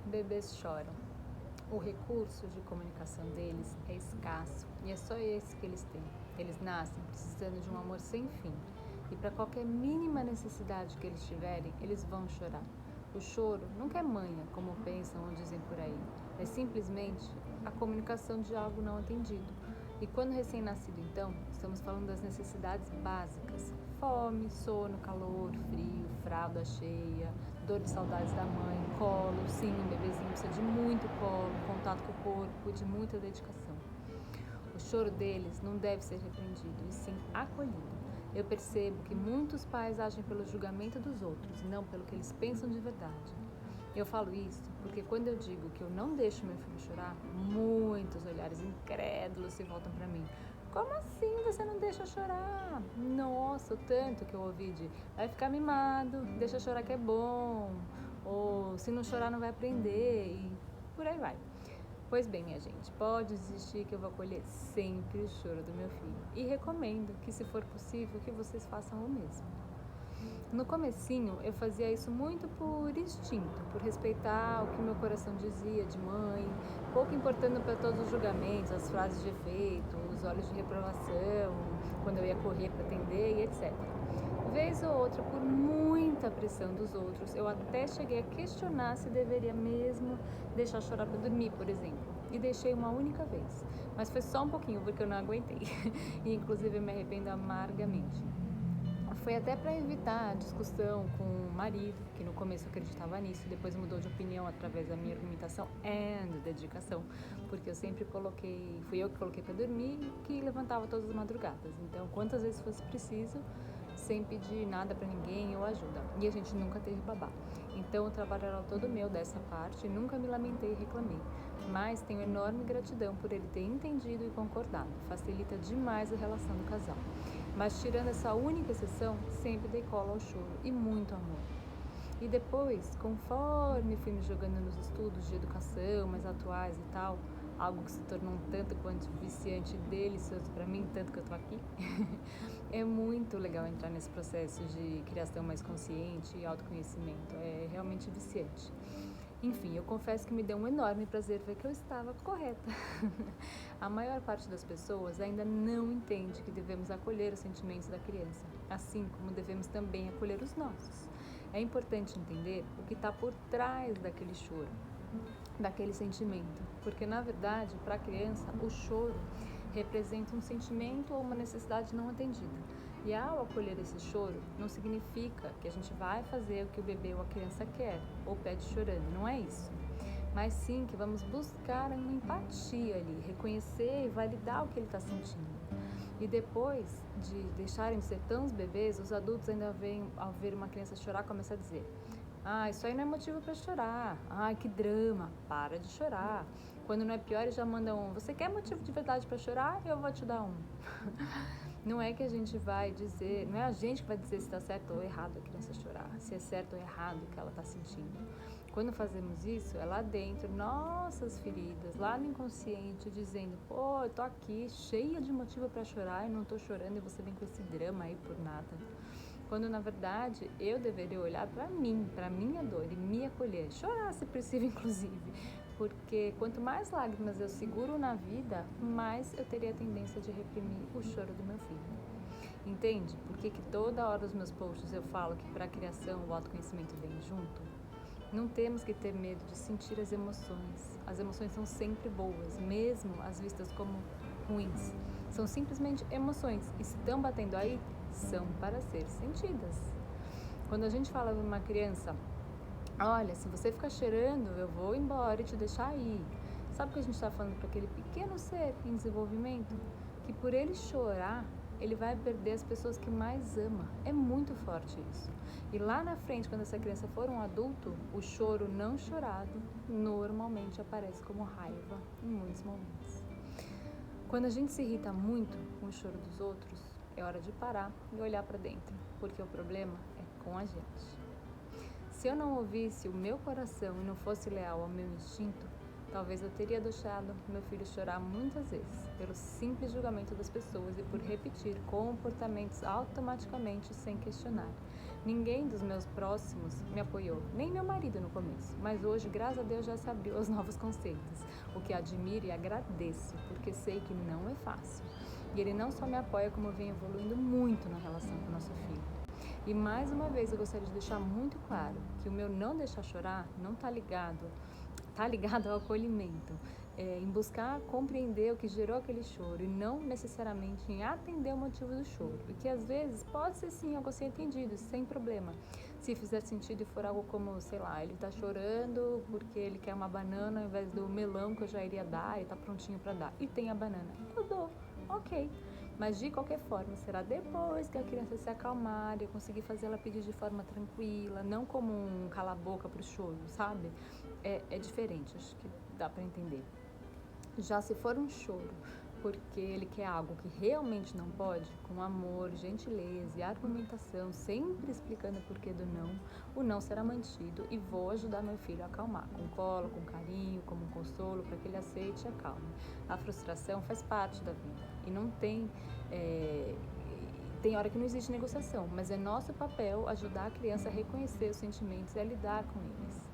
Bebês choram. O recurso de comunicação deles é escasso e é só esse que eles têm. Eles nascem precisando de um amor sem fim e para qualquer mínima necessidade que eles tiverem, eles vão chorar. O choro nunca é manha, como pensam ou dizem por aí. É simplesmente a comunicação de algo não atendido. E quando recém-nascido, então, estamos falando das necessidades básicas: fome, sono, calor, frio, fralda cheia, dor de saudades da mãe, colo. Sim, um bebezinho precisa de muito colo, contato com o corpo, de muita dedicação. O choro deles não deve ser repreendido, e sim acolhido. Eu percebo que muitos pais agem pelo julgamento dos outros e não pelo que eles pensam de verdade. Eu falo isso porque quando eu digo que eu não deixo meu filho chorar, muitos olhares incrédulos se voltam para mim. Como assim você não deixa chorar? Nossa, o tanto que eu ouvi de vai ficar mimado, deixa chorar que é bom, ou se não chorar não vai aprender, e por aí vai. Pois bem, minha gente, pode existir que eu vou acolher sempre o choro do meu filho. E recomendo que, se for possível, que vocês façam o mesmo. No comecinho, eu fazia isso muito por instinto, por respeitar o que meu coração dizia de mãe, pouco importando para todos os julgamentos, as frases de efeito, os olhos de reprovação, quando eu ia correr para atender e etc. Vez ou outra, por muita pressão dos outros, eu até cheguei a questionar se deveria mesmo deixar chorar para dormir, por exemplo. E deixei uma única vez, mas foi só um pouquinho porque eu não aguentei. E inclusive eu me arrependo amargamente. Foi até para evitar a discussão com o marido, que no começo acreditava nisso, depois mudou de opinião através da minha argumentação e dedicação, porque eu sempre fui eu que coloquei para dormir e que levantava todas as madrugadas. Então, quantas vezes fosse preciso, sem pedir nada para ninguém ou ajuda. E a gente nunca teve babá. Então, o trabalho era todo meu dessa parte e nunca me lamentei e reclamei. Mas tenho enorme gratidão por ele ter entendido e concordado. Facilita demais a relação do casal. Mas tirando essa única exceção, sempre dei colo ao choro e muito amor. E depois, conforme fui me jogando nos estudos de educação mais atuais e tal, algo que se tornou um tanto quanto viciante e delicioso para mim, tanto que eu tô aqui, é muito legal entrar nesse processo de criação mais consciente e autoconhecimento. É realmente viciante. Enfim, eu confesso que me deu um enorme prazer ver que eu estava correta. A maior parte das pessoas ainda não entende que devemos acolher os sentimentos da criança, assim como devemos também acolher os nossos. É importante entender o que está por trás daquele choro, daquele sentimento, porque na verdade, para a criança, o choro representa um sentimento ou uma necessidade não atendida. E ao acolher esse choro, não significa que a gente vai fazer o que o bebê ou a criança quer ou pede chorando, não é isso. Mas sim que vamos buscar uma empatia ali, reconhecer e validar o que ele está sentindo. E depois de deixarem de ser tão bebês, os adultos ainda vêm, ao ver uma criança chorar, começam a dizer: ah, isso aí não é motivo para chorar. Ai, que drama, para de chorar. Quando não é pior, eles já mandam: você quer motivo de verdade para chorar? Eu vou te dar um. Não é que a gente vai dizer, não é a gente que vai dizer se está certo ou errado a criança chorar, se é certo ou errado o que ela está sentindo. Quando fazemos isso, é lá dentro, nossas feridas, lá no inconsciente, dizendo: pô, eu tô aqui cheia de motivo para chorar e não tô chorando e você vem com esse drama aí por nada. Quando na verdade eu deveria olhar para mim, para minha dor e me acolher, chorar se possível inclusive, porque quanto mais lágrimas eu seguro na vida, mais eu teria a tendência de reprimir o choro do meu filho. Entende? Por que toda hora nos meus posts eu falo que para a criação o autoconhecimento vem junto? Não temos que ter medo de sentir as emoções. As emoções são sempre boas, mesmo as vistas como ruins. São simplesmente emoções e se estão batendo aí, são para ser sentidas. Quando a gente fala para uma criança: olha, se você ficar cheirando, eu vou embora e te deixar aí. Sabe o que a gente está falando para aquele pequeno ser em desenvolvimento? Que por ele chorar, ele vai perder as pessoas que mais ama. É muito forte isso. E lá na frente, quando essa criança for um adulto, o choro não chorado normalmente aparece como raiva em muitos momentos. Quando a gente se irrita muito com o choro dos outros, é hora de parar e olhar para dentro, porque o problema é com a gente. Se eu não ouvisse o meu coração e não fosse leal ao meu instinto, talvez eu teria deixado meu filho chorar muitas vezes, pelo simples julgamento das pessoas e por repetir comportamentos automaticamente sem questionar. Ninguém dos meus próximos me apoiou, nem meu marido no começo, mas hoje, graças a Deus, já se abriu aos novos conceitos, o que admiro e agradeço, porque sei que não é fácil. E ele não só me apoia, como vem evoluindo muito na relação com o nosso filho. E mais uma vez eu gostaria de deixar muito claro que o meu não deixar chorar não está ligado ao acolhimento, em buscar compreender o que gerou aquele choro e não necessariamente em atender o motivo do choro, e que às vezes pode ser sim algo a ser entendido, sem problema, se fizer sentido e for algo como, sei lá, ele está chorando porque ele quer uma banana ao invés do melão que eu já iria dar e está prontinho para dar, e tem a banana, eu dou, ok. Mas de qualquer forma, será depois que a criança se acalmar e eu conseguir fazer ela pedir de forma tranquila, não como um cala-boca pro choro, sabe? É diferente, acho que dá para entender. Já se for um choro porque ele quer algo que realmente não pode, com amor, gentileza e argumentação, sempre explicando o porquê do não, o não será mantido e vou ajudar meu filho a acalmar, com colo, com carinho, como um consolo, para que ele aceite e acalme. A frustração faz parte da vida e não tem... Tem hora que não existe negociação, mas é nosso papel ajudar a criança a reconhecer os sentimentos e a lidar com eles.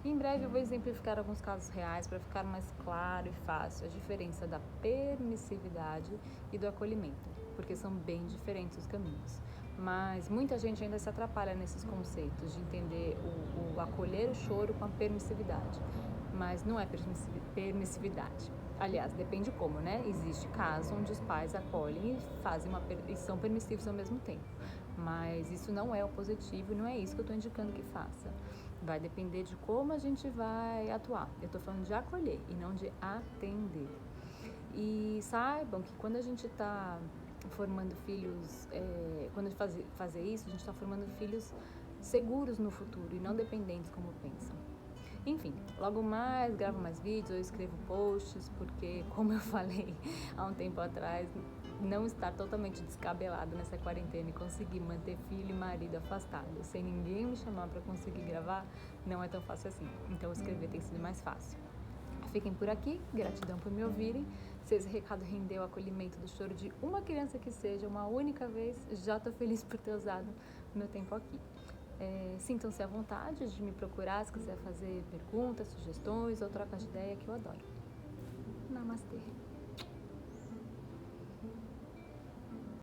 Em breve eu vou exemplificar alguns casos reais para ficar mais claro e fácil a diferença da permissividade e do acolhimento, porque são bem diferentes os caminhos. Mas muita gente ainda se atrapalha nesses conceitos de entender o acolher o choro com a permissividade, mas não é permissividade. Aliás, depende como, né? Existe caso onde os pais acolhem e são permissivos ao mesmo tempo. Mas isso não é o positivo e não é isso que eu estou indicando que faça. Vai depender de como a gente vai atuar. Eu estou falando de acolher e não de atender. E saibam que quando a gente está formando filhos, quando a gente fazer isso, a gente está formando filhos seguros no futuro e não dependentes como pensam. Enfim, logo mais gravo mais vídeos, eu escrevo posts, porque, como eu falei há um tempo atrás, não estar totalmente descabelado nessa quarentena e conseguir manter filho e marido afastados, sem ninguém me chamar para conseguir gravar, não é tão fácil assim. Então escrever tem sido mais fácil. Fiquem por aqui, gratidão por me ouvirem. Se esse recado rendeu o acolhimento do choro de uma criança que seja, uma única vez, já estou feliz por ter usado meu tempo aqui. Sintam-se à vontade de me procurar se quiser fazer perguntas, sugestões ou trocas de ideia, que eu adoro. Namastê!